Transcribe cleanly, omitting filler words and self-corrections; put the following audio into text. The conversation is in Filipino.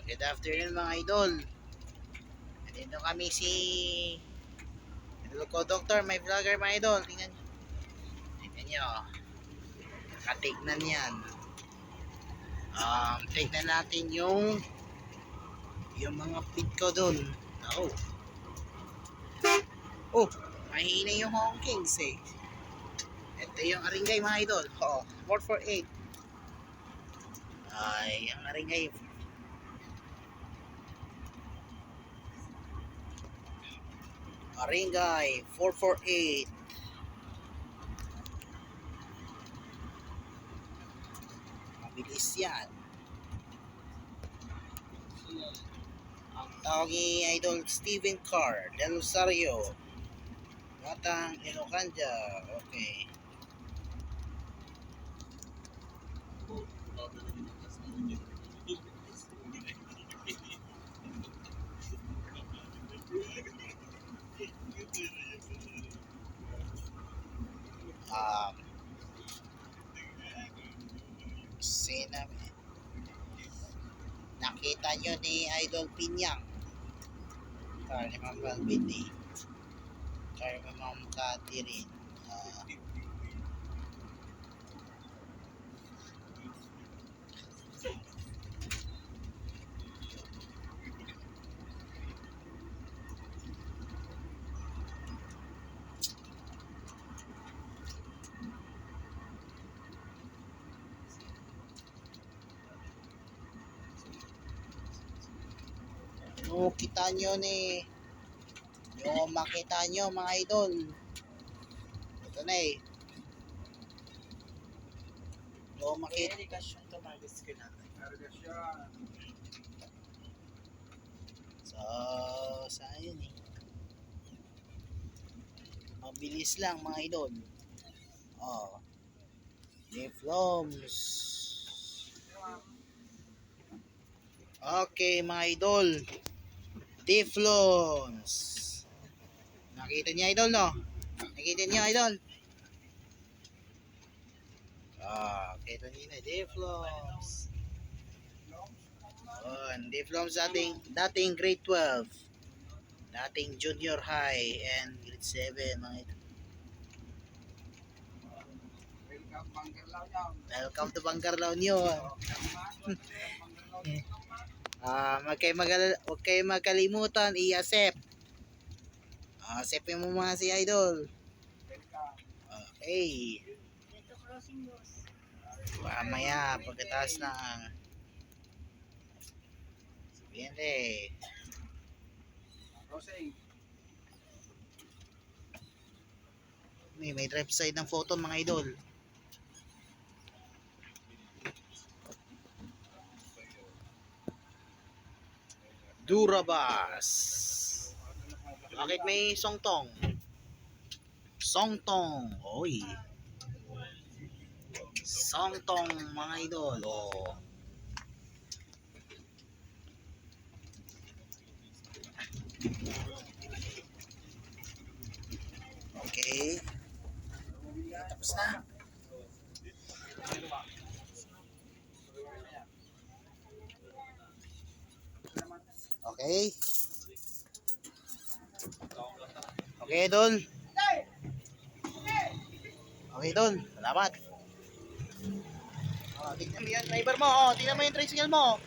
Good afternoon mga idol. Dito kami si idol ko Doctor, may vlogger mga idol. Tingnan nyo. Tingnan nyo. Nakatignan yan. Tignan natin yung mga pit ko dun. Oh. Oh, mahina yung Hong Kings eh. Ito yung aringgay mga idol. Oh, 448. Ay, ang aringgay. Aringgay 448. Mabilis yan. Ang tawag ni Idol Steven Carr Del Rosario, Batang Ilocanda. Okay. Nakita nyo ni Idol Pinyang, kaya ni Ma'am Balbini, kaya ni Ma'am Catherine. Kita nyo ni yung makita nyo mga idol, ito na eh yung makita so saan yun eh, mabilis lang mga idol. Defloms. Okay mga idol, Defloms. Nakita niya idol no? Nakita niya idol? Kita niyo na Defloms. Defloms dating grade 12. Dating junior high and grade 7 mga idol. Welcome to Bangarlaw nyo. Huwag kayo magkalimutan i-accept. Acceptin mo mga si idol. Okay. Mamaya pagkataas ng sabihin eh. May drive side ng photo mga idol. Durabas. Bakit may songtong? Songtong. Oy. Songtong mga idol. Okay. Tapos na. Okay. Okay, Idol. Okay, Idol. Salamat. Tingnan mo yan, driver mo. Tingnan mo yung tricycle mo.